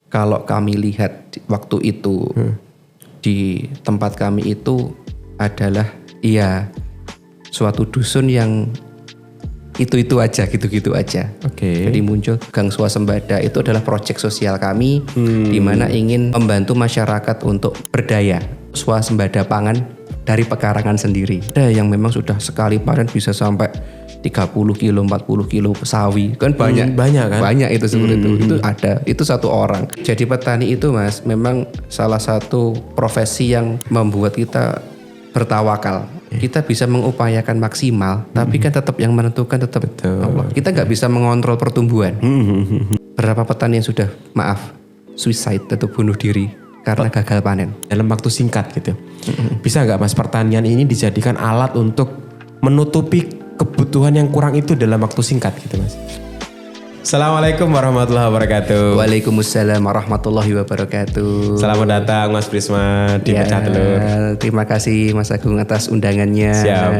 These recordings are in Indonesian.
kalau kami lihat waktu itu di tempat kami itu adalah suatu dusun yang itu aja, gitu-gitu aja. Oke. Jadi muncul Gang Swasembada itu adalah proyek sosial kami di mana ingin membantu masyarakat untuk berdaya swasembada pangan dari pekarangan sendiri. Ada yang memang sudah sekali panen bisa sampai 30 kilo, 40 kilo sawi. Kan banyak kan? Banyak itu seperti itu. Itu ada, itu satu orang. Jadi petani itu Mas, memang salah satu profesi yang membuat kita bertawakal. Kita bisa mengupayakan maksimal, tapi kan tetap yang menentukan tetap Allah. Kita nggak bisa mengontrol pertumbuhan. Berapa petani yang sudah suicide atau bunuh diri karena gagal panen dalam waktu singkat gitu. Bisa nggak Mas pertanian ini dijadikan alat untuk menutupi kebutuhan yang kurang itu dalam waktu singkat gitu Mas? Assalamualaikum warahmatullahi wabarakatuh. Waalaikumsalam warahmatullahi wabarakatuh. Selamat datang Mas Prisma di Pecah Telur. Terima kasih Mas Agung atas undangannya. Siap.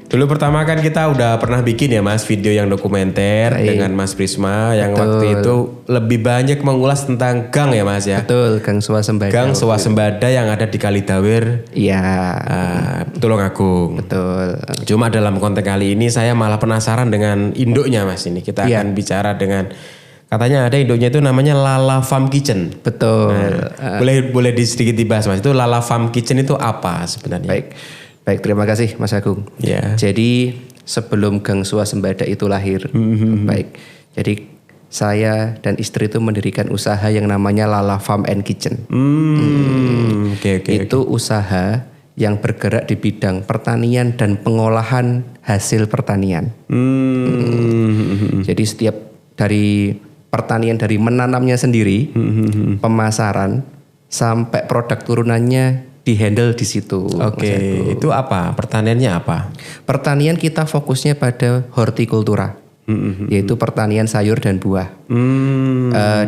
Dulu pertama kan kita udah pernah bikin ya Mas video yang dokumenter dengan Mas Prisma yang waktu itu lebih banyak mengulas tentang gang ya Mas ya. Betul, Gang Swasembada. Gang Swasembada yang ada di Kalidawir. Iya. Tulungagung. Betul. Cuma dalam konteks kali ini saya malah penasaran dengan induknya Mas ini. Kita akan bicara dengan katanya ada induknya itu namanya Lala Farm Kitchen. Betul. Boleh sedikit dibahas Mas. Itu Lala Farm Kitchen itu apa sebenarnya? Baik, terima kasih Mas Agung. Ya. Jadi sebelum Gang Swasembada itu lahir, jadi saya dan istri itu mendirikan usaha yang namanya Lala Farm and Kitchen. Itu usaha yang bergerak di bidang pertanian dan pengolahan hasil pertanian. Jadi setiap dari pertanian, dari menanamnya sendiri, pemasaran sampai produk turunannya dihandle di situ. Itu apa? Pertaniannya apa? Pertanian kita fokusnya pada hortikultura, yaitu pertanian sayur dan buah.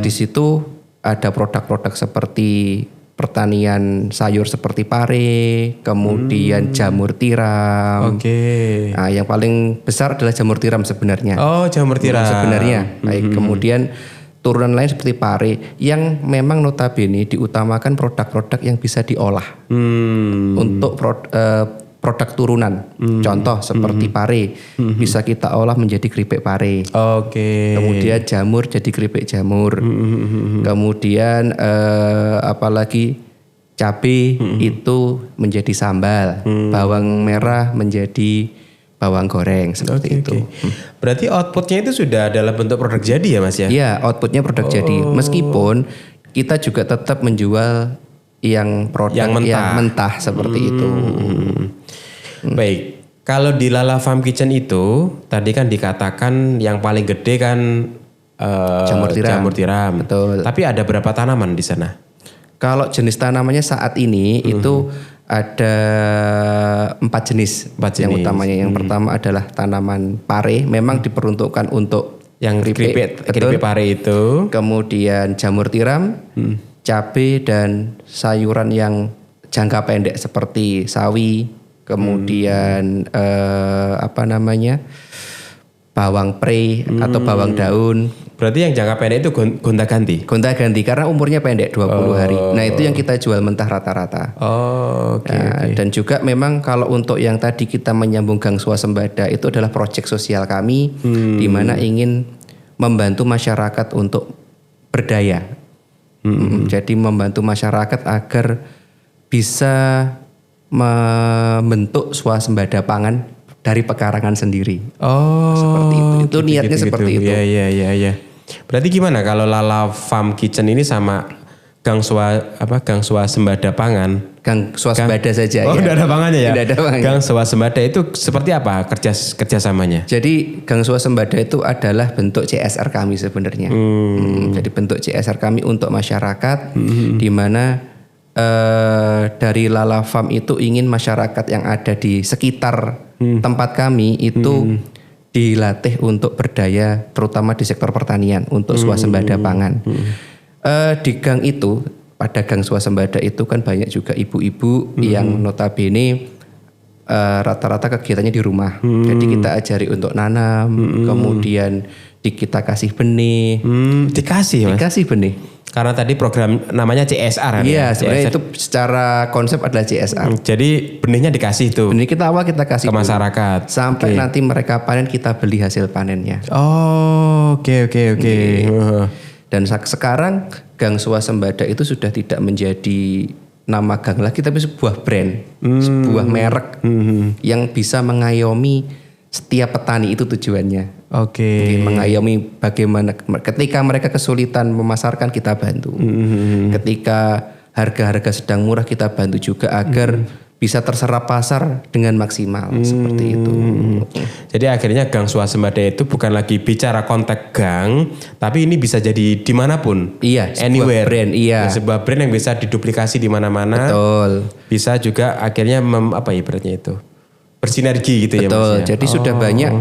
Di situ ada produk-produk seperti pertanian sayur seperti pare, kemudian jamur tiram. Nah, yang paling besar adalah jamur tiram sebenarnya. Oh, jamur tiram. Sebenarnya. Baik, kemudian turunan lain seperti pare yang memang notabene diutamakan produk-produk yang bisa diolah untuk produk turunan. Contoh seperti pare bisa kita olah menjadi keripik pare. Kemudian jamur jadi keripik jamur. Kemudian apalagi cabai itu menjadi sambal, bawang merah menjadi bawang goreng seperti itu. Berarti outputnya itu sudah dalam bentuk produk jadi ya Mas ya? Iya, outputnya produk jadi. Meskipun kita juga tetap menjual yang produk yang mentah seperti itu. Baik, kalau di Lala Farm Kitchen itu tadi kan dikatakan yang paling gede kan jamur tiram. Betul. Tapi ada berapa tanaman di sana? Kalau jenis tanamannya saat ini itu ada 4 jenis. Yang utamanya yang pertama adalah tanaman pare, memang diperuntukkan untuk yang keripik pare itu. Kemudian jamur tiram, cabai dan sayuran yang jangka pendek seperti sawi, kemudian bawang pre atau bawang daun. Berarti yang jangka pendek itu gonta-ganti? Gonta-ganti karena umurnya pendek 20 hari. Nah itu yang kita jual mentah rata-rata. Dan juga memang kalau untuk yang tadi kita menyambung Gang Swasembada itu adalah proyek sosial kami di mana ingin membantu masyarakat untuk berdaya. Jadi membantu masyarakat agar bisa membentuk swasembada pangan dari pekarangan sendiri. Seperti itu. Itu niatnya seperti itu. Iya. Berarti gimana kalau Lala Farm Kitchen ini sama Gang Swasembada Pangan? Gang Swasembada saja. Udah ada pangannya ya? Udah ada pangannya. Gang Swasembada itu seperti apa kerjasamanya? Jadi Gang Swasembada itu adalah bentuk CSR kami sebenarnya. Jadi bentuk CSR kami untuk masyarakat di mana dari Lala Farm itu ingin masyarakat yang ada di sekitar tempat kami itu dilatih untuk berdaya, terutama di sektor pertanian untuk swasembada pangan. Di gang itu, pada Gang Swasembada itu kan banyak juga ibu-ibu yang notabene rata-rata kegiatannya di rumah. Jadi kita ajari untuk nanam, kemudian kita kasih benih. Dikasih benih. Karena tadi program namanya CSR. Iya, sebenarnya CSR. itu secara konsep adalah CSR. Jadi benihnya dikasih tuh Benih kita awal kita kasih ke dulu. masyarakat. Sampai nanti mereka panen kita beli hasil panennya. Oh, oke. Dan sekarang Gang Swasembada itu sudah tidak menjadi nama gang lagi tapi sebuah brand, sebuah merek yang bisa mengayomi setiap petani itu tujuannya. Oke. Mengayomi bagaimana ketika mereka kesulitan memasarkan kita bantu. Ketika harga-harga sedang murah kita bantu juga agar bisa terserap pasar dengan maksimal seperti itu. Jadi akhirnya Gang Swasembada itu bukan lagi bicara konteks gang, tapi ini bisa jadi dimanapun. Iya, sebuah anywhere. brand, iya. Ya, sebuah brand yang bisa diduplikasi di mana-mana. Betul. Bisa juga akhirnya ibaratnya itu bersinergi gitu ya Mas. Betul. Ya? Jadi sudah banyak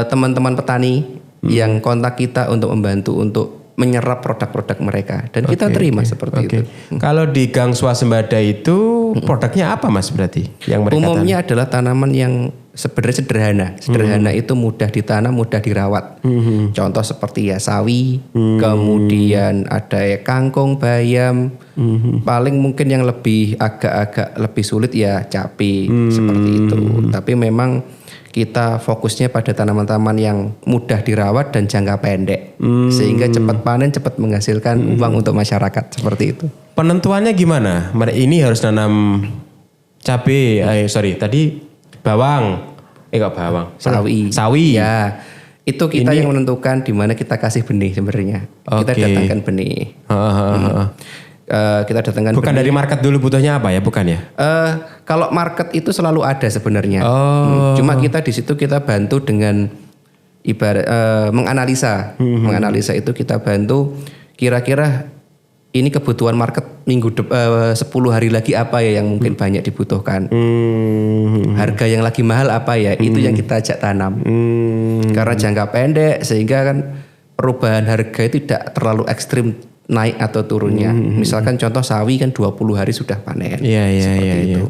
teman-teman petani yang kontak kita untuk membantu untuk menyerap produk-produk mereka dan kita terima seperti itu. Kalau di Gang Swasembada itu produknya apa Mas berarti yang mereka Umumnya adalah tanaman yang sebenarnya sederhana. Sederhana itu mudah ditanam, mudah dirawat. Contoh seperti ya sawi, kemudian ada ya kangkung, bayam. Paling mungkin yang lebih agak-agak lebih sulit ya cabai seperti itu. Tapi memang kita fokusnya pada tanaman-tanaman yang mudah dirawat dan jangka pendek. Sehingga cepat panen, cepat menghasilkan uang untuk masyarakat seperti itu. Penentuannya gimana? Ini harus nanam cabai, tadi bawang. Kok bawang? Sawi. Ya, itu kita yang menentukan di mana kita kasih benih sebenarnya. Kita datangkan benih. Kita datangkan bukan benih. Dari market dulu butuhnya apa ya, bukan ya? Kalau market itu selalu ada sebenarnya. Cuma kita di situ kita bantu dengan menganalisa. Menganalisa itu kita bantu kira-kira ini kebutuhan market 10 hari lagi apa ya yang mungkin banyak dibutuhkan. Harga yang lagi mahal apa ya, itu yang kita ajak tanam. Karena jangka pendek sehingga kan perubahan harga itu tidak terlalu ekstrim naik atau turunnya. Misalkan contoh sawi kan 20 hari sudah panen. Iya.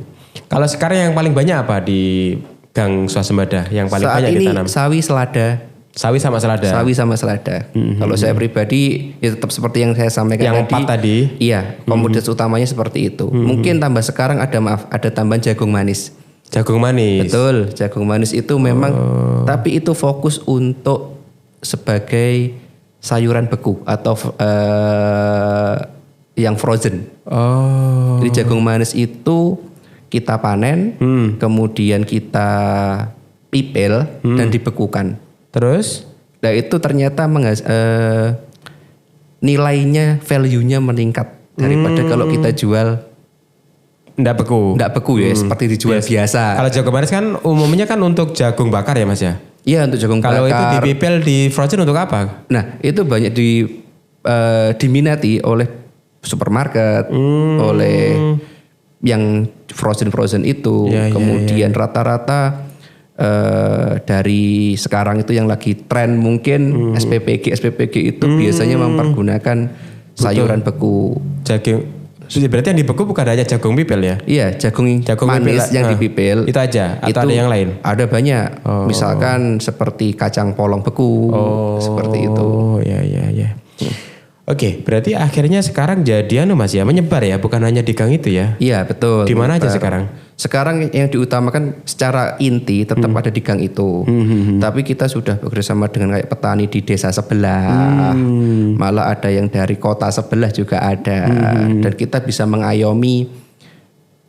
Kalau sekarang yang paling banyak apa di Gang Swasembada yang paling saat banyak ini ditanam? sawi selada. Sawi sama selada. Sawi sama selada. Kalau saya pribadi ya tetap seperti yang saya sampaikan yang tadi. Iya, komoditas utamanya seperti itu. Mungkin tambah sekarang ada tambahan jagung manis. Jagung manis. Betul, jagung manis itu memang tapi itu fokus untuk sebagai sayuran beku atau yang frozen. Jadi jagung manis itu kita panen, kemudian kita pipil dan dibekukan. Terus? Nah itu ternyata nilainya, value-nya meningkat daripada kalau kita jual ndak beku ya, seperti dijual biasa. Kalau jagung manis kan umumnya kan untuk jagung bakar ya Mas ya? Iya, untuk jagung bakar. Kalau itu dipipil di frozen untuk apa? Nah itu banyak diminati oleh supermarket, oleh yang frozen itu. Kemudian rata-rata dari sekarang itu yang lagi tren mungkin SPPG itu biasanya mempergunakan sayuran beku. Berarti yang dibeku bukan hanya jagung pipil ya? Iya, jagung manis pipil, yang dipipil. Itu aja atau ada yang lain? Ada banyak. Misalkan seperti kacang polong beku, seperti itu. Oh, iya. Oke, berarti akhirnya sekarang jadi Mas ya, menyebar ya, bukan hanya di gang itu ya? Iya, betul. Di mana aja sekarang? Sekarang yang diutamakan secara inti tetap ada di gang itu. Tapi kita sudah bekerjasama dengan kayak petani di desa sebelah. Malah ada yang dari kota sebelah juga ada. Dan kita bisa mengayomi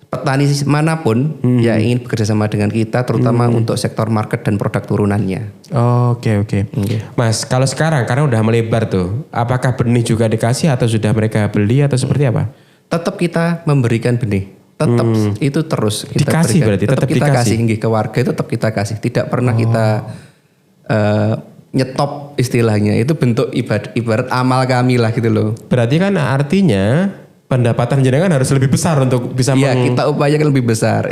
petani manapun yang ingin bekerjasama dengan kita, terutama untuk sektor market dan produk turunannya. Oke. Mas, kalau sekarang karena udah melebar tuh, apakah benih juga dikasih atau sudah mereka beli atau seperti apa? Tetap kita memberikan benih. Tetap itu terus kita dikasih berikan. Berarti tetap kita dikasih. kasih ke warga itu tetap kita kasih. Tidak pernah kita nyetop istilahnya. Itu bentuk ibarat amal kami lah gitu loh. Berarti kan artinya pendapatan jenengan harus lebih besar untuk bisa kita upayakan lebih besar.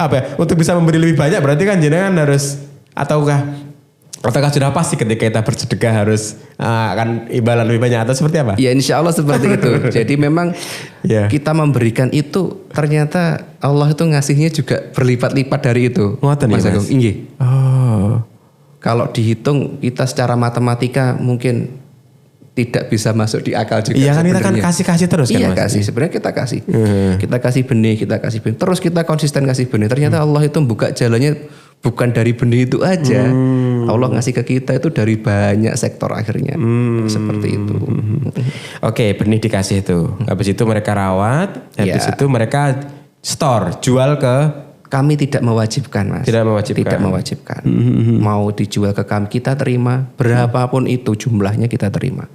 Apa ya? Untuk bisa memberi lebih banyak berarti kan jenengan harus ataukah sudah pasti ketika kita bersedekah harus akan imbalan lebih banyak atau seperti apa? Ya insya Allah seperti itu. Jadi memang kita memberikan itu ternyata Allah itu ngasihnya juga berlipat-lipat dari itu. Ngoten ya Mas? Kalau dihitung kita secara matematika mungkin tidak bisa masuk di akal juga. Iya kan kita kan sebenarnya. kasih terus kan Iya Mas. kasih, sebenarnya kita kasih. Kita kasih benih, terus kita konsisten kasih benih. Ternyata Allah itu buka jalannya bukan dari benih itu aja. Allah ngasih ke kita itu dari banyak sektor akhirnya. Seperti itu. Oke, benih dikasih itu. Habis itu mereka rawat, habis Ya. itu mereka store, jual ke Kami tidak mewajibkan, Mas. Tidak mewajibkan. Tidak mewajibkan. Mau dijual ke kami, kita terima. Berapapun itu jumlahnya kita terima.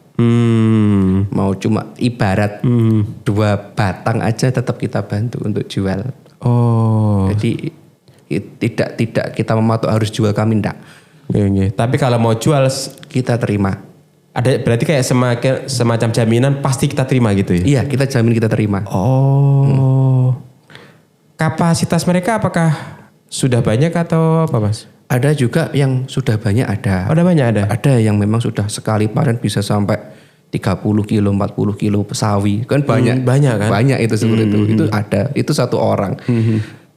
Mau cuma ibarat 2 batang aja tetap kita bantu untuk jual. Oh. Jadi tidak kita mematok harus jual kami, enggak. Oke. Tapi kalau mau jual Kita terima. ada berarti kayak semacam jaminan pasti kita terima gitu ya? Iya, kita jamin kita terima. Oh. Kapasitas mereka apakah sudah banyak atau apa Mas? Ada juga yang sudah banyak ada. Ada banyak ada. Ada yang memang sudah sekali panen bisa sampai 30 kilo, 40 kilo sawi. Kan banyak. Banyak kan? Banyak itu seperti itu. Itu ada. Itu satu orang.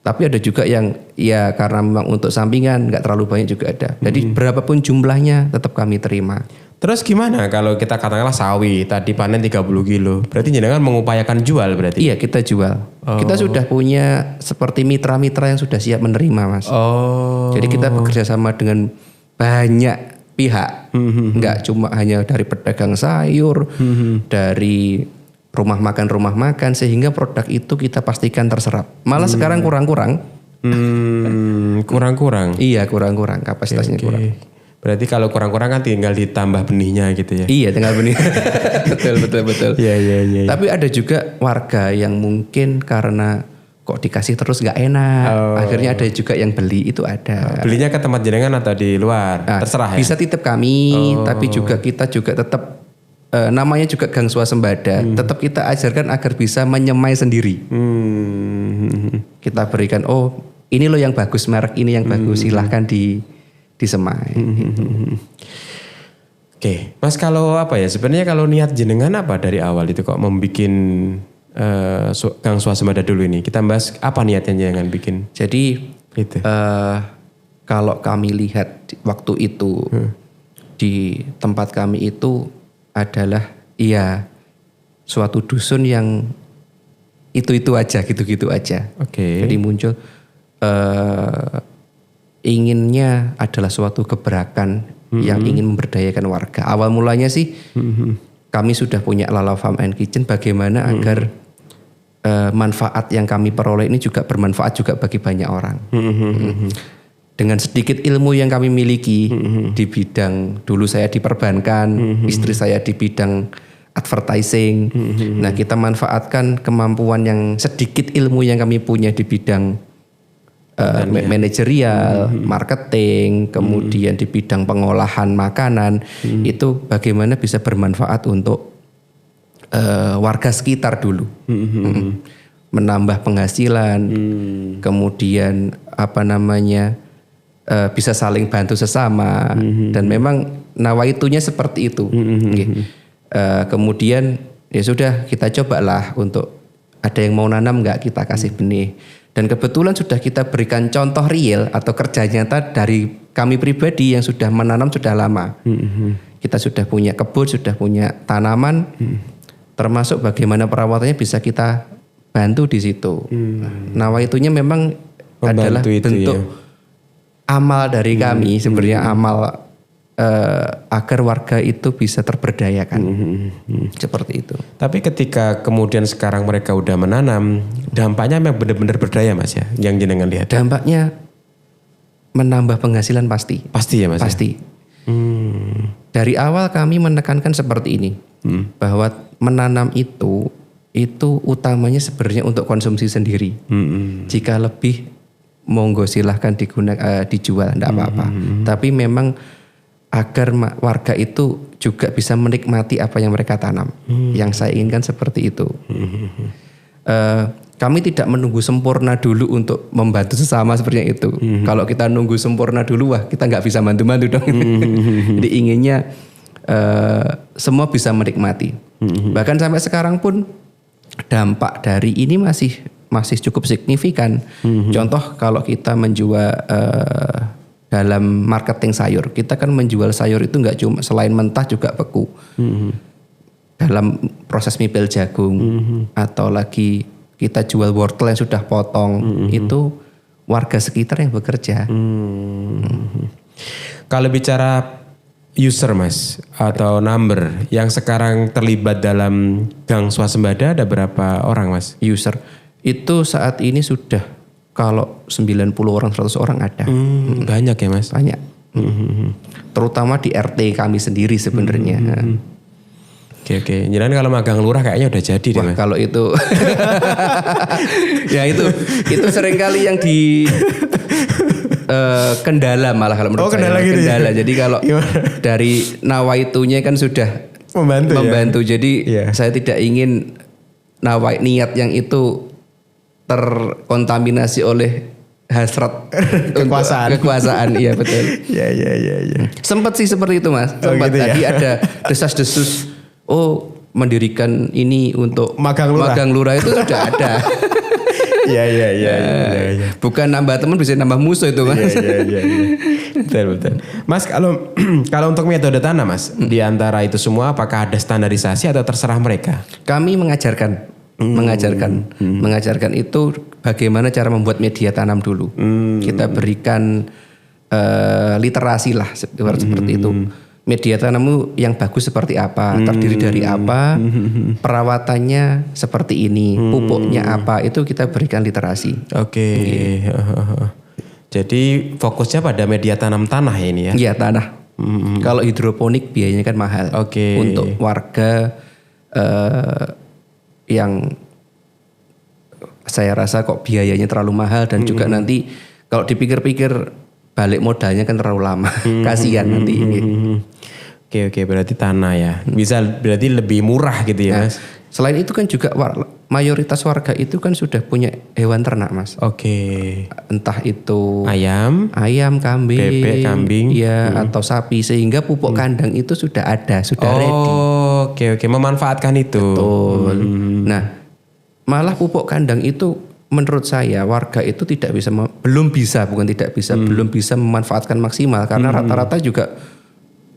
Tapi ada juga yang ya karena memang untuk sampingan nggak terlalu banyak juga ada. Jadi berapapun jumlahnya tetap kami terima. Terus gimana kalau kita katakanlah sawi tadi panen 30 kilo. Berarti jenengan mengupayakan jual berarti? Iya kita jual. Kita sudah punya seperti mitra-mitra yang sudah siap menerima, Mas. Oh. Jadi kita bekerja sama dengan banyak pihak. Nggak cuma hanya dari pedagang sayur, dari rumah makan sehingga produk itu kita pastikan terserap. Malah sekarang kurang-kurang. Kurang-kurang. Iya kurang-kurang, kapasitasnya kurang. Berarti kalau kurang-kurang kan tinggal ditambah benihnya gitu ya? Iya tinggal benih. betul. Iya. Tapi ada juga warga yang mungkin karena kok dikasih terus nggak enak. Akhirnya ada juga yang beli, itu ada. Belinya ke tempat jenengan atau di luar? Nah, terserah ya? bisa titip kami, tapi juga kita juga tetap namanya juga gang swasembada. Tetap kita ajarkan agar bisa menyemai sendiri. Kita berikan, oh ini loh yang bagus, merek ini yang bagus, silahkan disemai. Oke, Mas kalau apa ya? Sebenarnya kalau niat jenengan apa dari awal itu kok membikin gang swasembada dulu ini? Kita bahas apa niatnya jenengan bikin? Jadi Gitu. kalau kami lihat waktu itu di tempat kami itu adalah iya suatu dusun yang itu aja gitu-gitu aja. Oke. Jadi muncul inginnya adalah suatu gebrakan yang ingin memberdayakan warga. Awal mulanya sih kami sudah punya Lala Farm and Kitchen, bagaimana agar manfaat yang kami peroleh ini juga bermanfaat juga bagi banyak orang. Dengan sedikit ilmu yang kami miliki di bidang, dulu saya di perbankan, istri saya di bidang advertising. Nah kita manfaatkan kemampuan yang sedikit ilmu yang kami punya di bidang manajerial, marketing, kemudian di bidang pengolahan makanan, itu bagaimana bisa bermanfaat untuk warga sekitar dulu. Menambah penghasilan, kemudian bisa saling bantu sesama, dan memang nawaitunya seperti itu. Kemudian ya sudah kita cobalah untuk ada yang mau nanam nggak, kita kasih benih. Dan kebetulan sudah kita berikan contoh real atau kerja nyata dari kami pribadi yang sudah menanam sudah lama. Kita sudah punya kebun, sudah punya tanaman, termasuk bagaimana perawatannya bisa kita bantu di situ. Nawaitunya memang adalah bentuk amal dari kami, sebenarnya amal agar warga itu bisa terberdayakan. Seperti itu. Tapi ketika kemudian sekarang mereka udah menanam, dampaknya memang benar-benar berdaya Mas ya, yang jenengan lihat? Dampaknya menambah penghasilan pasti. Pasti ya Mas? Pasti. Dari awal kami menekankan seperti ini, bahwa menanam itu utamanya sebenarnya untuk konsumsi sendiri. Jika lebih, monggo silahkan dijual, enggak apa-apa. Tapi memang agar warga itu juga bisa menikmati apa yang mereka tanam. Yang saya inginkan seperti itu. Kami tidak menunggu sempurna dulu untuk membantu sesama seperti itu. Kalau kita nunggu sempurna dulu, wah kita nggak bisa bantu-bantu dong. Jadi inginnya semua bisa menikmati. Bahkan sampai sekarang pun dampak dari ini masih cukup signifikan. Contoh kalau kita menjual dalam marketing sayur, kita kan menjual sayur itu nggak cuma selain mentah juga beku. dalam proses mipil jagung atau lagi kita jual wortel yang sudah potong itu warga sekitar yang bekerja. Kalau bicara user Mas atau number yang sekarang terlibat dalam gang swasembada ada berapa orang Mas? User itu saat ini sudah kalau 90 orang 100 orang ada. Banyak ya Mas? Banyak. Terutama di RT kami sendiri sebenarnya. Oke. Jadi kalau magang lurah kayaknya udah jadi deh Wah, Mas. kalau itu ya itu seringkali yang di kendala malah kalau menurut kendala saya. gitu Kendala. ya? Jadi kalau dari nawaitunya kan sudah membantu. Jadi saya tidak ingin niat yang itu terkontaminasi oleh hasrat kekuasaan. Iya betul. Ya. Sempat sih seperti itu Mas. Sempat gitu ya? tadi ada desas-desus. Mendirikan ini untuk magang lurah itu sudah ada. Iya. Bukan nambah teman bisa nambah musuh itu Mas. Iya. Betul. Mas kalau untuk metode tanam Mas, di antara itu semua apakah ada standarisasi atau terserah mereka? Kami mengajarkan itu bagaimana cara membuat media tanam dulu. Kita berikan literasi lah seperti itu. Media tanammu yang bagus seperti apa, terdiri dari apa, perawatannya seperti ini, pupuknya apa, itu kita berikan literasi. Oke. Jadi fokusnya pada media tanam tanah ya ini ya? Iya tanah. Kalau hidroponik biayanya kan mahal. Oke. Untuk warga yang saya rasa kok biayanya terlalu mahal dan juga nanti kalau dipikir-pikir balik modalnya kan terlalu lama. Kasihan nanti ini. Oke, berarti tanah ya. Bisa berarti lebih murah gitu ya Mas. Selain itu kan juga mayoritas warga itu kan sudah punya hewan ternak Mas. Oke. Entah itu ayam, kambing, bebek, kambing, atau sapi sehingga pupuk kandang itu sudah ada, sudah ready. Oke, memanfaatkan itu. Betul. Nah, malah pupuk kandang itu menurut saya warga itu belum bisa memanfaatkan maksimal karena rata-rata juga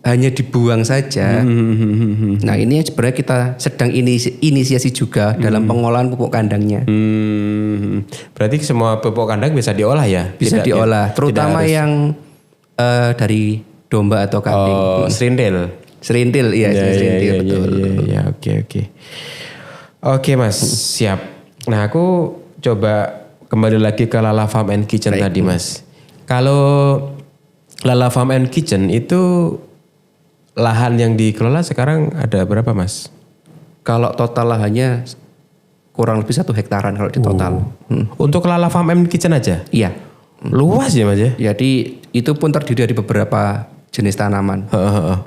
hanya dibuang saja. Nah ini sebenarnya kita sedang inisiasi juga dalam pengolahan pupuk kandangnya. Berarti semua pupuk kandang bisa diolah ya? Bisa diolah, terutama yang dari domba atau kambing. Serintil, iya. Betul. Iya, oke. Oke Mas, siap. Nah aku coba kembali lagi ke Lala Farm and Kitchen tadi Mas. Kalau Lala Farm and Kitchen itu lahan yang dikelola sekarang ada berapa Mas? Kalau total lahannya kurang lebih 1 hektaran kalau di total. Untuk Lala Farm and Kitchen aja? Iya. Luas ya Mas ya? Jadi itu pun terdiri dari beberapa jenis tanaman.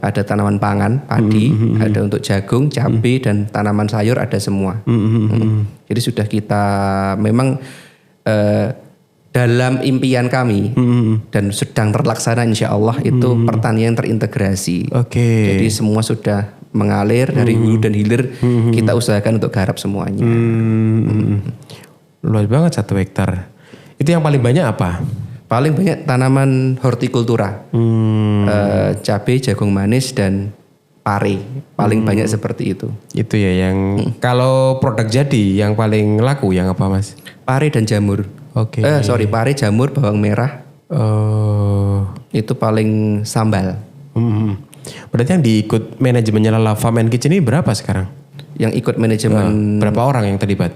Ada tanaman pangan, padi, ada untuk jagung, cabai dan tanaman sayur ada semua. Jadi sudah kita memang dalam impian kami dan sedang terlaksana insya Allah itu pertanian terintegrasi. Jadi semua sudah mengalir dari hulu dan hilir kita usahakan untuk garap semuanya. Luas banget 1 hektar. Itu yang paling banyak apa? Paling banyak tanaman hortikultura, cabai, jagung manis dan pare. Paling banyak seperti itu. Itu ya yang kalau produk jadi yang paling laku yang apa Mas? Pare dan jamur. Pare, jamur, bawang merah. Itu paling sambal. Berarti yang diikut manajemennya Lala Farm and Kitchen ini berapa sekarang? Yang ikut manajemen berapa orang yang terlibat?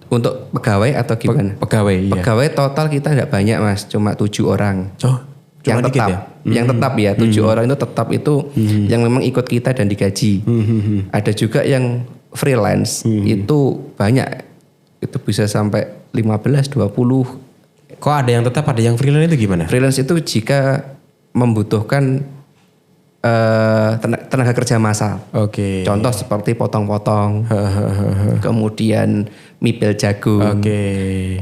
Untuk pegawai atau gimana? Pegawai, iya. Pegawai total kita tidak banyak Mas, cuma 7 orang. Yang tetap ya? Yang tetap ya, 7 orang itu tetap itu yang memang ikut kita dan digaji. Ada juga yang freelance, itu banyak. Itu bisa sampai 15, 20. Kok ada yang tetap, ada yang freelance itu gimana? Freelance itu jika membutuhkan tenaga kerja massal. Contoh seperti potong-potong, kemudian mipil jagung,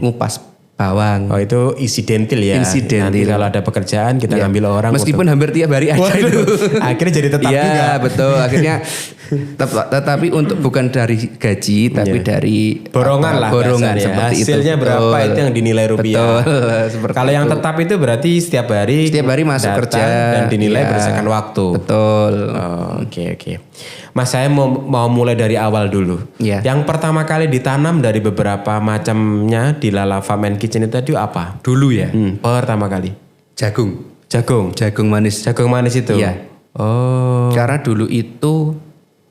ngupas bawang. Itu insidental ya. Nanti kalau ada pekerjaan kita ngambil orang. Meskipun hampir tiap hari ada itu. Akhirnya jadi tetap juga. Iya betul. Akhirnya Tetapi untuk bukan dari gaji, tapi dari borongan lah borongan kasarnya. seperti itu. Hasilnya berapa itu yang dinilai rupiah. Betul. Kalau yang tetap itu berarti setiap hari masuk datang kerja dan dinilai ya, berdasarkan waktu. Betul. Oke. Mas, saya mau mulai dari awal dulu. Ya. Yang pertama kali ditanam dari beberapa macamnya di Lala Farm and Kitchen itu tadi apa? Dulu ya. Pertama kali. Jagung manis. Jagung manis itu. Iya. Oh. Karena dulu itu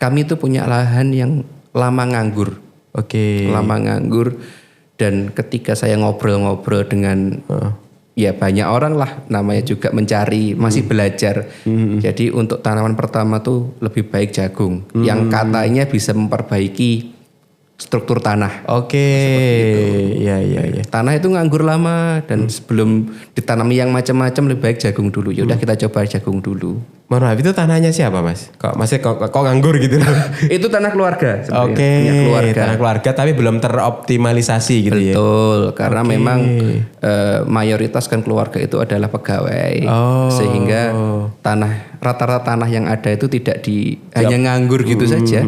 kami tuh punya lahan yang lama nganggur. Oke. Lama nganggur, dan ketika saya ngobrol-ngobrol dengan ya banyak orang lah, namanya juga mencari, masih belajar. Jadi untuk tanaman pertama tuh lebih baik jagung yang katanya bisa memperbaiki struktur tanah. Oke. Iya. Tanah itu nganggur lama, dan sebelum ditanami yang macam-macam lebih baik jagung dulu. Ya udah kita coba jagung dulu. Mohon maaf, itu tanahnya siapa, Mas? Kok nganggur gitu? Itu tanah keluarga sebenarnya. Oke. Punya keluarga. Tanah keluarga tapi belum teroptimalisasi gitu ya. Betul, karena memang mayoritas kan keluarga itu adalah pegawai. Sehingga rata-rata tanah yang ada itu tidak hanya nganggur gitu saja.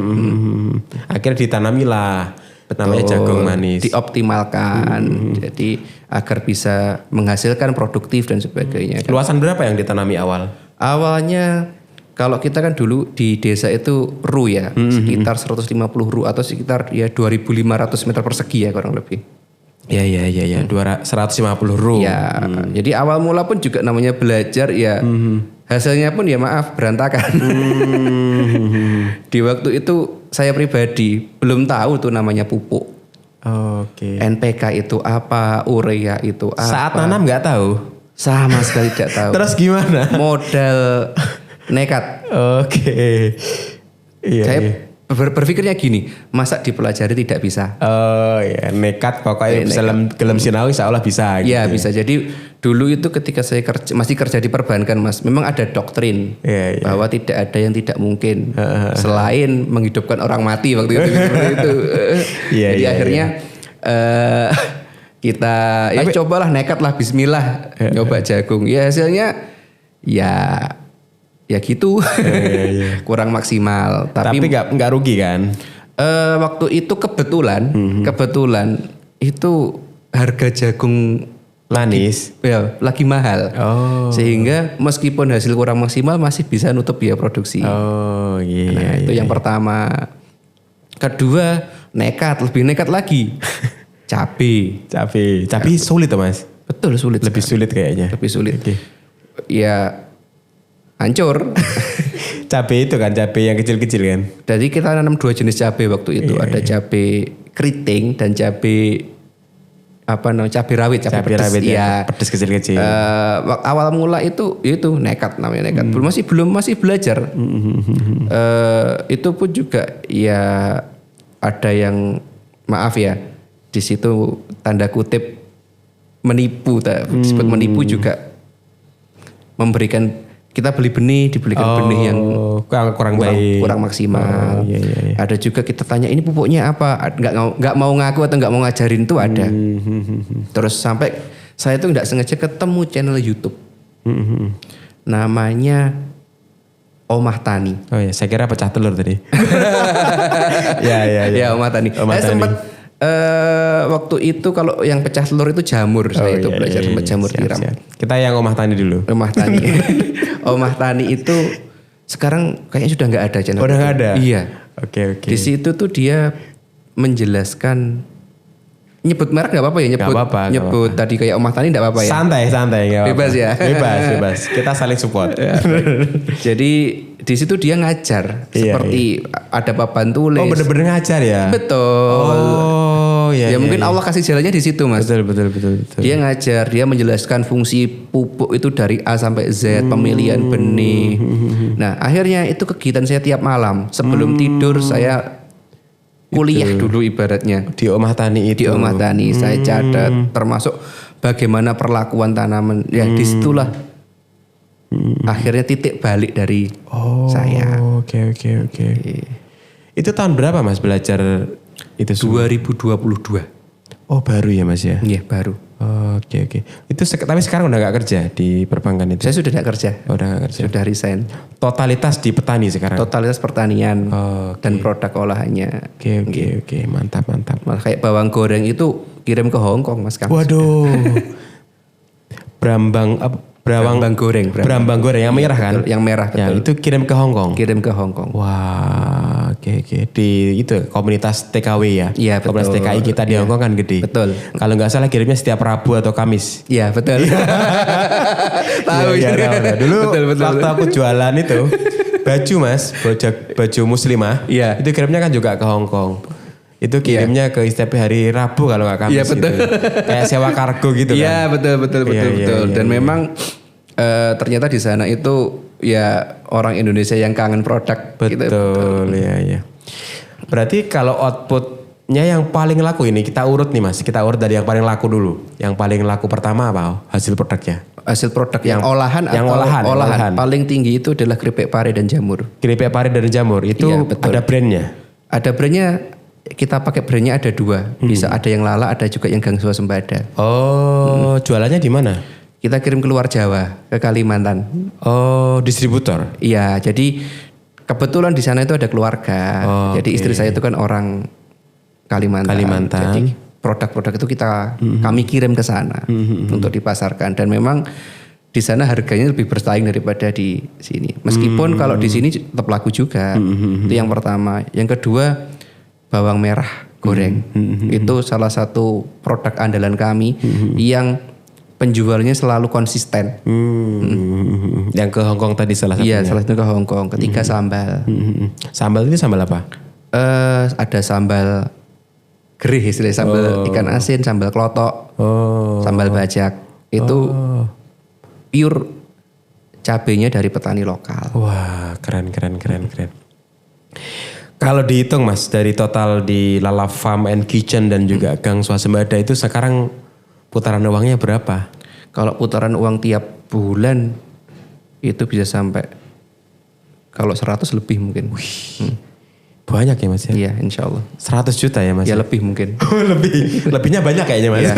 Akhirnya ditanamilah. Namanya jagung manis. Dioptimalkan. Jadi agar bisa menghasilkan produktif dan sebagainya. Luasan berapa yang ditanami awal? Awalnya kalau kita kan dulu di desa itu ru ya, sekitar 150 ru atau sekitar ya 2.500 meter persegi ya kurang lebih. Iya. 150 ru. Ya, jadi awal mula pun juga namanya belajar ya. Hasilnya pun ya maaf berantakan. Di waktu itu saya pribadi belum tahu tuh namanya pupuk. Oke. NPK itu apa, urea itu apa. Saat nanam nggak tahu? Sama sekali tidak tahu. Terus gimana? Modal nekat. Oke. Iya. Saya berpikirnya gini, masa dipelajari tidak bisa? Oh ya, nekat pokoknya gelem sinau insya Allah bisa. Iya gitu. bisa. Jadi dulu itu ketika saya masih kerja di perbankan, Mas, memang ada doktrin bahwa tidak ada yang tidak mungkin selain menghidupkan orang mati waktu itu. Seperti itu. Jadi akhirnya kita cobalah, nekat lah, bismillah, nyoba jagung. Ya hasilnya ya gitu. Kurang maksimal. Tapi nggak rugi kan? Waktu itu kebetulan itu harga jagung manis lagi mahal. Sehingga meskipun hasil kurang maksimal masih bisa nutup biaya produksi. Itu yang pertama. Kedua, lebih nekat lagi. Cabai sulit tuh, Mas. Betul, sulit. Lebih sulit kayaknya. Lebih sulit. Ya hancur. Cabai itu kan cabai yang kecil-kecil kan. Jadi kita nanam 2 jenis cabai waktu itu. Ada cabai keriting dan cabai cabai rawit, cabai pedes. Ya, pedes kecil-kecil. Awal mula itu nekat, namanya nekat. Belum masih belajar. Itu pun juga ya ada yang maaf ya, di situ tanda kutip menipu. Disebut menipu juga, memberikan, kita beli benih, dibelikan benih yang kurang baik, kurang maksimal. Iya. Ada juga kita tanya ini pupuknya apa, nggak mau ngaku atau nggak mau ngajarin tuh ada. Terus sampai saya tuh nggak sengaja ketemu channel YouTube, namanya Omah Tani. Oh ya, saya kira pecah telur tadi. Ya, Omah Tani. Saya sempat waktu itu kalau yang pecah telur itu jamur, saya itu belajar jamur tiram. Kita yang Omah Tani dulu. Omah Tani. Omah Tani itu sekarang kayaknya sudah nggak ada channel. Udah nggak ada. Iya. Oke. Di situ tuh dia menjelaskan, nyebut merek nggak apa-apa ya, nyebut tadi kayak Omah Tani nggak apa-apa ya. Santai. Bebas ya. Bebas. Kita saling support. Jadi di situ dia ngajar seperti ada papan tulis. Oh, bener-bener ngajar ya. Betul. Oh ya. Mungkin Allah kasih jalannya di situ, Mas. Betul. Dia ngajar, dia menjelaskan fungsi pupuk itu dari A sampai Z, pemilihan benih. Nah, akhirnya itu kegiatan saya tiap malam. Sebelum tidur saya kuliah dulu ibaratnya. Di Omah Tani itu. Di Omah Tani saya catat, termasuk bagaimana perlakuan tanaman. Ya, disitulah akhirnya titik balik dari saya. Oke. Itu tahun berapa, Mas, belajar itu semua? 2022. Oh, baru ya, Mas ya? Iya, baru. Oke. Itu tapi sekarang udah nggak kerja di perbankan itu? Saya sudah tidak kerja. Udah nggak kerja. Sudah resign. Totalitas di petani sekarang? Totalitas pertanian dan produk olahannya. Oke. Mantap. Malah kayak bawang goreng itu kirim ke Hong Kong Mas Kang. Waduh. Brambang goreng yang merah kan? Betul, yang merah betul. Ya, itu kirim ke Hong Kong. Kirim ke Hong Kong. Wah, oke. Di itu komunitas TKW ya. Iya, betul. Komunitas TKI kita di Hong Kong kan gede. Betul. Kalau nggak salah kirimnya setiap Rabu atau Kamis. Iya, betul. Tahu ya. Dulu betul. waktu aku jualan itu baju Mas, baju muslimah. Iya. Itu kirimnya kan juga ke Hong Kong. Itu kirimnya ke setiap hari Rabu kalau nggak Kamis. Iya, betul. Gitu. Kayak sewa kargo gitu kan. Iya, betul. Dan memang ternyata di sana itu ya orang Indonesia yang kangen produk. Betul, iya. Berarti kalau outputnya yang paling laku ini kita urut nih Mas. Kita urut dari yang paling laku dulu. Yang paling laku pertama apa hasil produknya? Hasil produk yang olahan yang atau olahan. Paling tinggi itu adalah keripik pare dan jamur. Keripik pare dan jamur itu Iya, betul. ada brandnya? Ada brandnya, kita pakai brandnya ada 2. Bisa ada yang Lala, ada juga yang Gang Swasembada. Jualannya di mana? Kita kirim keluar Jawa, ke Kalimantan. Distributor? Iya, jadi kebetulan di sana itu ada keluarga. Jadi istri saya itu kan orang Kalimantan. Jadi produk-produk itu kami kirim ke sana untuk dipasarkan. Dan memang di sana harganya lebih bersaing daripada di sini. Meskipun kalau di sini tetap laku juga. Itu yang pertama. Yang kedua, bawang merah goreng. Itu salah satu produk andalan kami yang penjualnya selalu konsisten. Yang ke Hong Kong tadi salah satunya? Iya, salah satu ke Hong Kong. Ketiga sambal. Sambal ini sambal apa? Ada sambal gerih istilahnya, sambal ikan asin, sambal klotok, sambal bajak. Itu pure cabenya dari petani lokal. Wah, keren. Kalau dihitung Mas, dari total di Lala Farm and Kitchen dan juga Gang Swasembada itu sekarang putaran uangnya berapa? Kalau putaran uang tiap bulan itu bisa sampai kalau 100 lebih mungkin. Banyak ya Mas ya? Iya, insya Allah. 100 juta ya Mas? Ya lebih mungkin. Lebihnya banyak kayaknya Mas. Iya.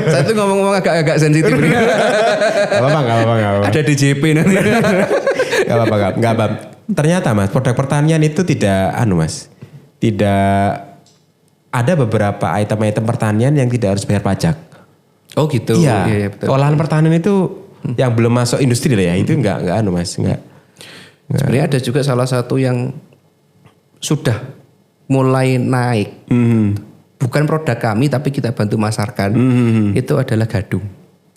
Saya tuh ngomong-ngomong agak sensitif. Gak apa-apa. Ada DJP nanti. Gak apa-apa. Ternyata Mas, produk pertanian itu tidak ada beberapa item-item pertanian yang tidak harus bayar pajak. Oh gitu. Iya, betul. Olahan pertanian itu yang belum masuk industri lah ya, itu enggak Mas, enggak. Sebenarnya ada juga salah satu yang sudah mulai naik. Bukan produk kami tapi kita bantu masarkan. Itu adalah gadung.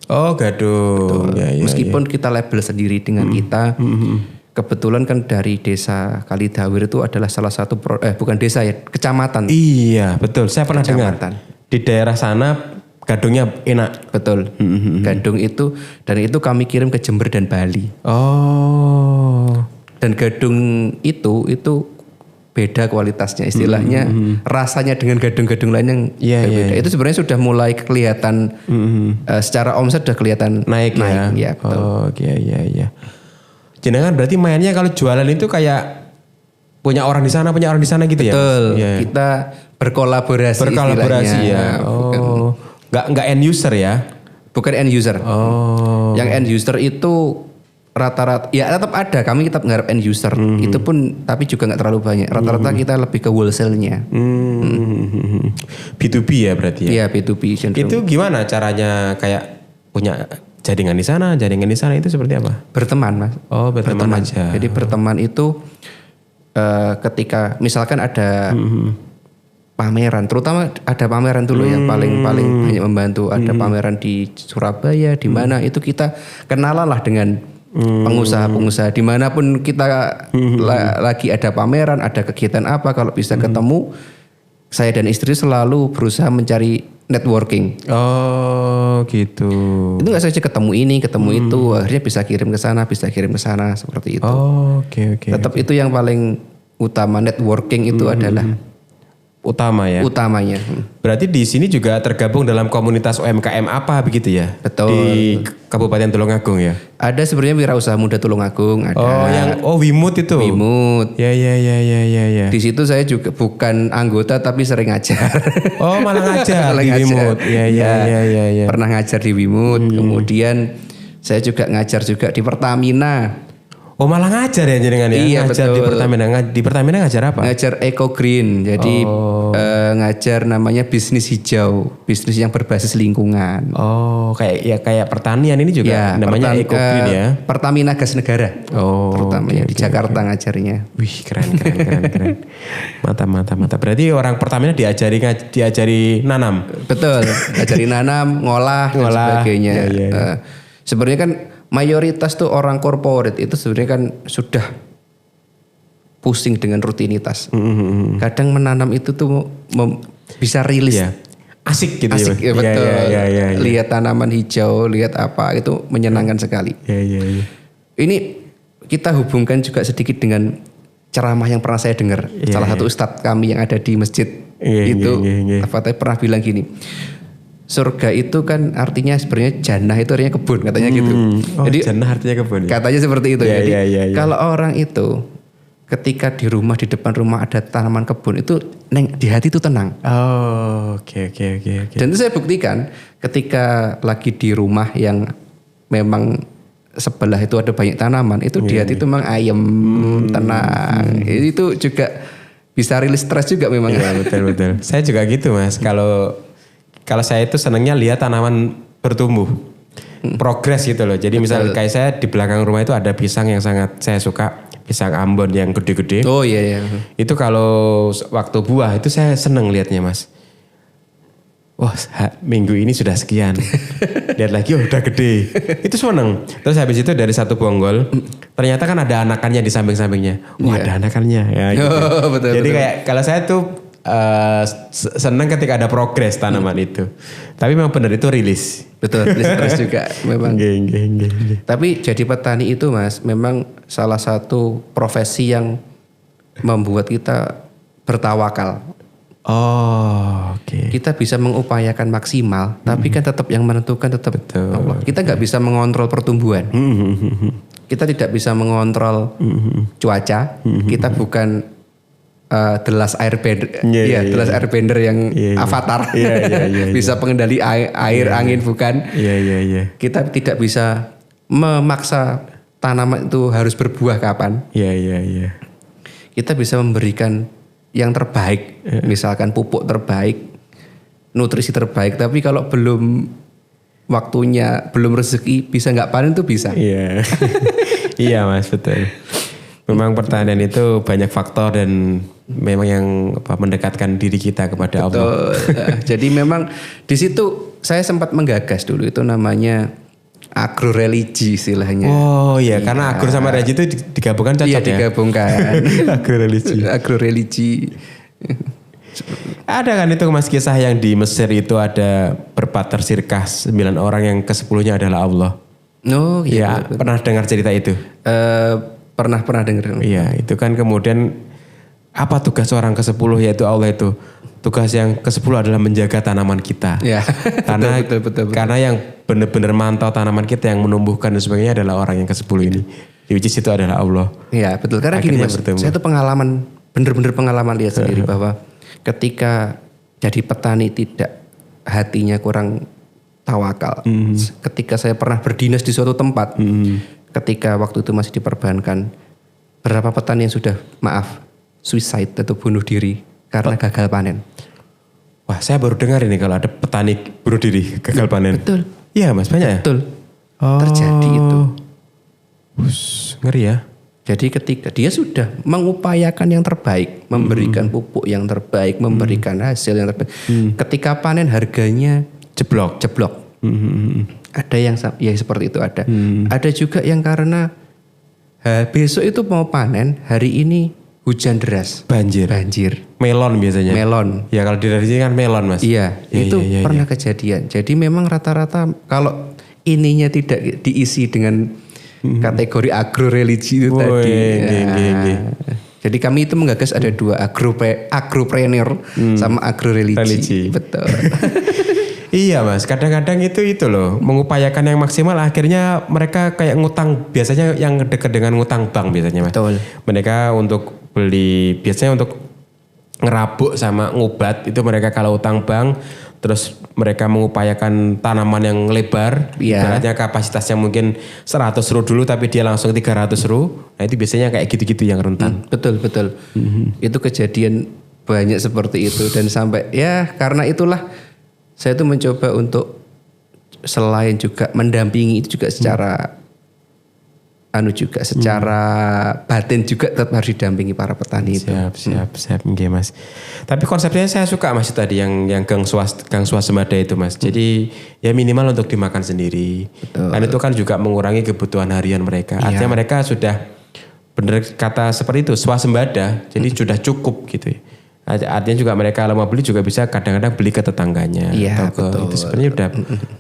Oh, gadung. Betul. Ya, Meskipun kita label sendiri dengan kita. Kebetulan kan dari desa Kalidawir itu adalah salah satu bukan desa ya, kecamatan. Iya, betul. Saya pernah dengar. Di daerah sana gadungnya enak. Betul. Gadung itu dan itu kami kirim ke Jember dan Bali. Dan gadung itu beda kualitasnya, istilahnya rasanya dengan gadung-gadung lain yang berbeda. Itu sebenarnya sudah mulai kelihatan secara omset sudah kelihatan naik ya. Ya, betul. Iya. Jenengan berarti mainnya kalau jualan itu kayak punya orang di sana gitu ya? Betul. Kita berkolaborasi ya. Nggak end user ya? Bukan end user. Yang end user itu rata-rata ya tetap ada. Kami tetap ngarep end user. Itu pun tapi juga nggak terlalu banyak. Rata-rata kita lebih ke wholesale-nya. B2B ya berarti ya? Iya, B2B. Itu gimana caranya kayak punya jaringan di sana itu seperti apa? Berteman Mas. Berteman aja. Jadi berteman itu ketika misalkan ada pameran, terutama ada pameran dulu yang paling banyak membantu. Ada pameran di Surabaya, di mana itu kita kenalan lah dengan pengusaha-pengusaha dimanapun kita lagi ada pameran, ada kegiatan apa, kalau bisa ketemu, saya dan istri selalu berusaha mencari networking. Oh gitu. Itu nggak saja ketemu ini, ketemu itu, akhirnya bisa kirim ke sana seperti itu. Oke. Tetap itu yang paling utama, networking itu adalah utama ya. Utamanya. Berarti di sini juga tergabung dalam komunitas UMKM apa begitu ya? Betul. Di Kabupaten Tulungagung ya. Ada sebenarnya Wirausaha Muda Tulungagung, ada. Wimut itu. Wimut. Ya. Di situ saya juga bukan anggota tapi sering ngajar. Oh, malah ngajar di Wimut. Ya. Pernah ngajar di Wimut, kemudian saya juga ngajar juga di Pertamina. Oh, malah ngajar ya jenengan ya? Iya, ngajar betul. di Pertamina. Di Pertamina ngajar apa? Ngajar Eco Green. Jadi ngajar namanya bisnis hijau, bisnis yang berbasis lingkungan. Oh, kayak pertanian ini juga namanya Eco Green ya. Pertamina Gas Negara. Oh, Pertamina di Jakarta ngajarnya. Wih, keren. Mata. Berarti orang Pertamina diajari nanam. Betul, ajari nanam, ngolah dan sebagainya. Iya. Sebenarnya kan mayoritas tuh orang corporate itu sebenarnya kan sudah pusing dengan rutinitas. Kadang menanam itu tuh bisa rilis. Iya. Asik gitu Asik ya. betul. Iya. Lihat tanaman hijau, lihat apa itu menyenangkan sekali. Iya. Ini kita hubungkan juga sedikit dengan ceramah yang pernah saya dengar. Salah satu ustadz kami yang ada di masjid itu pernah bilang gini. Surga itu kan artinya sebenarnya jannah itu artinya kebun katanya gitu. Jadi jannah artinya kebun. Katanya seperti itu. Jadi iya. kalau orang itu ketika di depan rumah ada tanaman kebun itu di hati itu tenang. Oh, oke. Dan itu saya buktikan ketika lagi di rumah yang memang sebelah itu ada banyak tanaman, itu di hati itu memang ayem, tenang. Itu juga bisa rilis stres juga memang. Iya, betul. Saya juga gitu, Mas. Kalau saya itu senangnya lihat tanaman bertumbuh. Progres gitu loh. Jadi misalnya kayak saya di belakang rumah itu ada pisang yang sangat saya suka. Pisang Ambon yang gede-gede. Oh iya. Itu kalau waktu buah itu saya seneng lihatnya, Mas. Wah, minggu ini sudah sekian. Lihat lagi, udah gede. Itu seneng. Terus habis itu dari satu bonggol, ternyata kan ada anakannya di samping-sampingnya. Wah, ada anakannya. Ya, gitu. Betul. Jadi kayak kalau saya tuh senang ketika ada progres tanaman itu. Tapi memang benar itu rilis. Betul, rilis stres juga memang. Geng. Tapi jadi petani itu, Mas, memang salah satu profesi yang membuat kita bertawakal. Oh, oke. Kita bisa mengupayakan maksimal, tapi kan tetap yang menentukan tetap Allah. Kita nggak bisa mengontrol pertumbuhan. Kita tidak bisa mengontrol cuaca. Kita bukan The Last Airbender, The Last Airbender yang Avatar, bisa pengendali air, angin bukan. Iya. Kita tidak bisa memaksa tanaman itu harus berbuah kapan. Iya. Kita bisa memberikan yang terbaik, misalkan pupuk terbaik, nutrisi terbaik. Tapi kalau belum waktunya, belum rezeki, bisa nggak panen tuh bisa. Iya, iya Mas, betul. Memang pertanian itu banyak faktor dan memang yang mendekatkan diri kita kepada Allah. Jadi memang di situ saya sempat menggagas dulu itu namanya agroreligi istilahnya. Oh iya, karena agro sama religi itu digabungkan cocok ya. Iya, digabungkan. Agroreligi. Ada kan itu Mas kisah yang di Mesir itu ada berpater sirkah 9 orang yang ke-10-nya adalah Allah. Oh iya. Ya, pernah dengar cerita itu? Pernah dengar. Iya, itu kan kemudian apa tugas orang ke-10 yaitu Allah itu? Tugas yang ke-10 adalah menjaga tanaman kita. Ya. Karena betul. Karena yang benar-benar mantau tanaman kita, yang menumbuhkan dan sebagainya adalah orang yang ke-10 ini. Which is itu adalah Allah. Iya, betul. Karena Akhirnya gini Mas, bertemu. saya tuh bener-bener pengalaman lihat sendiri bahwa ketika jadi petani tidak, hatinya kurang tawakal. Ketika saya pernah berdinas di suatu tempat, ketika waktu itu masih diperbankan, berapa petani yang sudah suicide atau bunuh diri karena gagal panen. Wah, saya baru dengar ini kalau ada petani bunuh diri gagal panen. Betul. Iya Mas, banyak ya? Betul. Terjadi itu. Ngeri ya. Jadi ketika dia sudah mengupayakan yang terbaik, memberikan pupuk yang terbaik, memberikan hasil yang terbaik. Ketika panen harganya jeblok. Ada yang ya seperti itu ada. Ada juga yang karena besok itu mau panen, hari ini hujan deras. Banjir. Melon biasanya. Melon. Ya kalau di sini kan melon Mas. Iya, itu pernah kejadian. Jadi memang rata-rata kalau ininya tidak diisi dengan kategori agroreligi itu tadi. Jadi kami itu menggagas ada dua agropreneur sama agroreligi. Betul. Iya mas, kadang-kadang itu loh, mengupayakan yang maksimal akhirnya mereka kayak ngutang, biasanya yang dekat dengan ngutang bank biasanya mas. Betul. Mereka untuk beli, biasanya untuk ngerabuk sama ngubat itu mereka kalau utang bank, terus mereka mengupayakan tanaman yang lebar, ibaratnya kapasitasnya mungkin 100 ru dulu tapi dia langsung 300 ru, nah itu biasanya kayak gitu-gitu yang rentan. Betul. Itu kejadian banyak seperti itu dan sampai ya karena itulah saya tuh mencoba untuk selain juga mendampingi itu juga secara secara batin juga tetap harus didampingi para petani itu. Siap, okay, mas. Tapi konsepnya saya suka mas tadi yang gang swasembada itu mas. Jadi ya minimal untuk dimakan sendiri. Betul. Dan itu kan juga mengurangi kebutuhan harian mereka. Artinya mereka sudah benar kata seperti itu swasembada. Jadi sudah cukup gitu. Artinya juga mereka kalau mau beli juga bisa kadang-kadang beli ke tetangganya. Iya, betul. Itu sebenarnya udah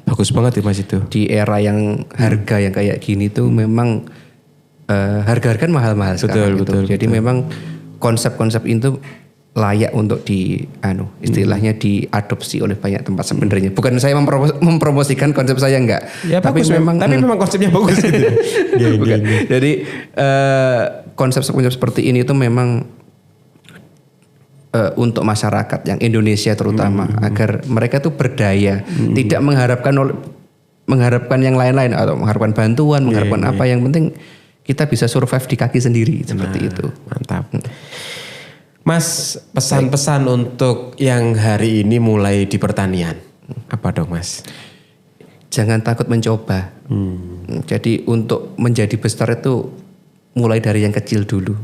bagus banget ya mas itu. Di era yang harga yang kayak gini tuh memang harga-harga kan mahal-mahal sekarang gitu. Jadi memang konsep-konsep itu layak untuk istilahnya diadopsi oleh banyak tempat sebenarnya. Bukan saya mempromosikan konsep saya enggak. Ya, tapi memang konsepnya bagus gitu. Bukan. Jadi konsep seperti ini tuh memang untuk masyarakat yang Indonesia terutama agar mereka tuh berdaya, tidak mengharapkan yang lain-lain atau mengharapkan bantuan, mengharapkan apa yang penting kita bisa survive di kaki sendiri seperti itu. Mantap. Mas, pesan-pesan untuk yang hari ini mulai di pertanian apa dong mas? Jangan takut mencoba. Jadi untuk menjadi besar itu mulai dari yang kecil dulu.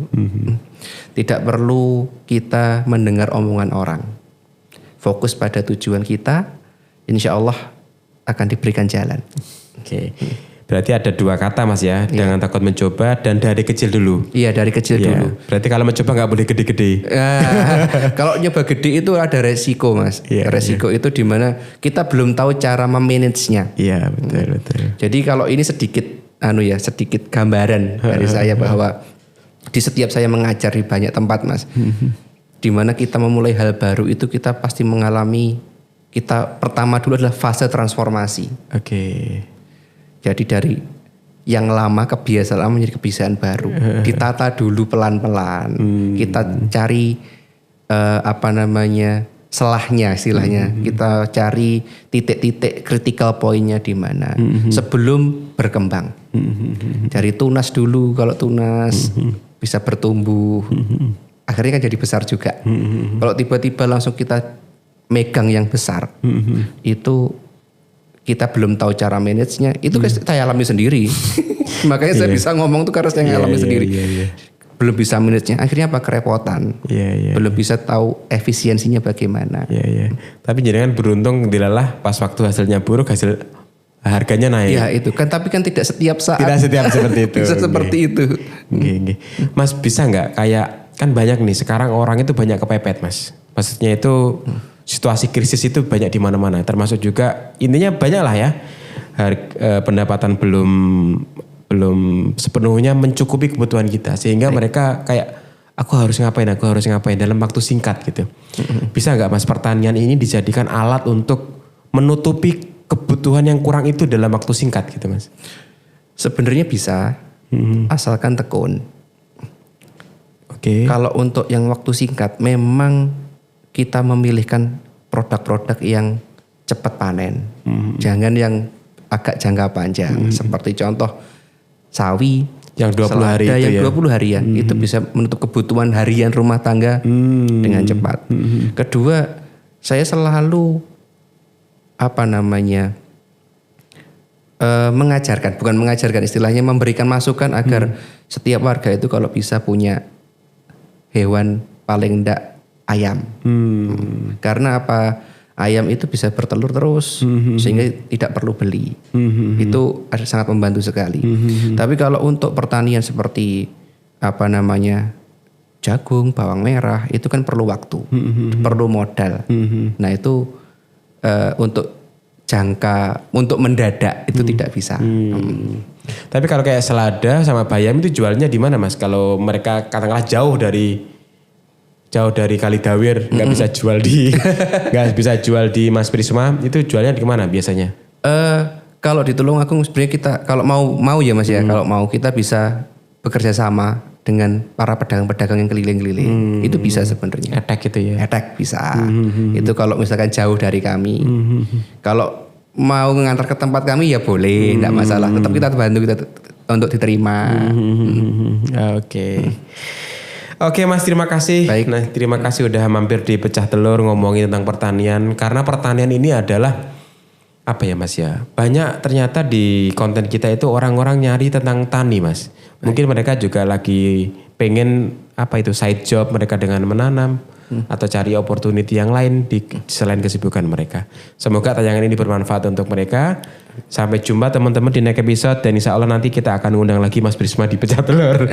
Tidak perlu kita mendengar omongan orang. Fokus pada tujuan kita, insya Allah akan diberikan jalan. Oke. Berarti ada dua kata mas ya, jangan takut mencoba dan dari kecil dulu. Iya, dari kecil dulu. Berarti kalau mencoba nggak boleh gede-gede. Kalau nyoba gede itu ada resiko mas. Resiko itu dimana kita belum tahu cara memanagenya. Iya, betul. Jadi kalau ini sedikit gambaran dari saya bahwa di setiap saya mengajar di banyak tempat mas, di mana kita memulai hal baru itu kita pasti mengalami, kita pertama dulu adalah fase transformasi. Oke. Jadi dari yang lama kebiasaan lama menjadi kebiasaan baru, ditata dulu pelan-pelan, kita cari selahnya istilahnya, kita cari titik-titik critical pointnya di mana sebelum berkembang. Cari tunas dulu, kalau tunas bisa bertumbuh, akhirnya kan jadi besar juga. Kalau tiba-tiba langsung kita megang yang besar, itu kita belum tahu cara manage-nya, itu saya alami sendiri. Makanya saya bisa ngomong tuh karena saya alami sendiri. Belum bisa manage-nya, akhirnya apa kerepotan. Belum bisa tahu efisiensinya bagaimana. Tapi jangan beruntung dilalah pas waktu hasilnya buruk, harganya naik. Ya itu kan, tapi kan tidak setiap saat. Tidak setiap seperti itu. Bisa seperti itu. Mas bisa nggak kayak kan banyak nih sekarang orang itu banyak kepepet mas. Maksudnya itu situasi krisis itu banyak di mana-mana. Termasuk juga intinya banyak lah ya. Pendapatan belum sepenuhnya mencukupi kebutuhan kita. Sehingga mereka kayak aku harus ngapain dalam waktu singkat gitu. Bisa nggak mas pertanian ini dijadikan alat untuk menutupi kebutuhan yang kurang itu dalam waktu singkat gitu mas? Sebenarnya bisa, asalkan tekun. Oke. Kalau untuk yang waktu singkat memang kita memilihkan produk-produk yang cepat panen. Jangan yang agak jangka panjang. Seperti contoh sawi yang 20 hari itu yang ya. 20 harian itu bisa menutup kebutuhan harian rumah tangga dengan cepat. Kedua, saya selalu mengajarkan istilahnya memberikan masukan agar setiap warga itu kalau bisa punya hewan paling enggak ayam. Karena apa? Ayam itu bisa bertelur terus sehingga tidak perlu beli. Itu sangat membantu sekali. Tapi kalau untuk pertanian seperti jagung, bawang merah itu kan perlu waktu, perlu modal. Nah itu untuk mendadak itu tidak bisa. Tapi kalau kayak selada sama bayam itu jualnya di mana Mas? Kalau mereka katakanlah jauh dari Kalidawir, nggak bisa jual di Mas Prisma, itu jualnya di mana biasanya? Kalau di Tulungagung sebenarnya kita kalau mau ya Mas ya, kalau mau kita bisa bekerja sama dengan para pedagang-pedagang yang keliling-keliling. Itu bisa sebenarnya. Etek gitu ya. Etek bisa. Itu kalau misalkan jauh dari kami. Kalau mau ngantar ke tempat kami ya boleh, enggak masalah. Tetap kita bantu kita untuk diterima. Oke Mas, terima kasih. Baik. Nah, terima kasih udah mampir di Pecah Telur ngomongin tentang pertanian. Karena pertanian ini adalah apa ya Mas ya? Banyak ternyata di konten kita itu orang-orang nyari tentang tani Mas. Mungkin mereka juga lagi pengen side job mereka dengan menanam atau cari opportunity yang lain di selain kesibukan mereka. Semoga tayangan ini bermanfaat untuk mereka. Sampai jumpa teman-teman di next episode dan insya Allah nanti kita akan undang lagi Mas Prisma di Pecah Telur.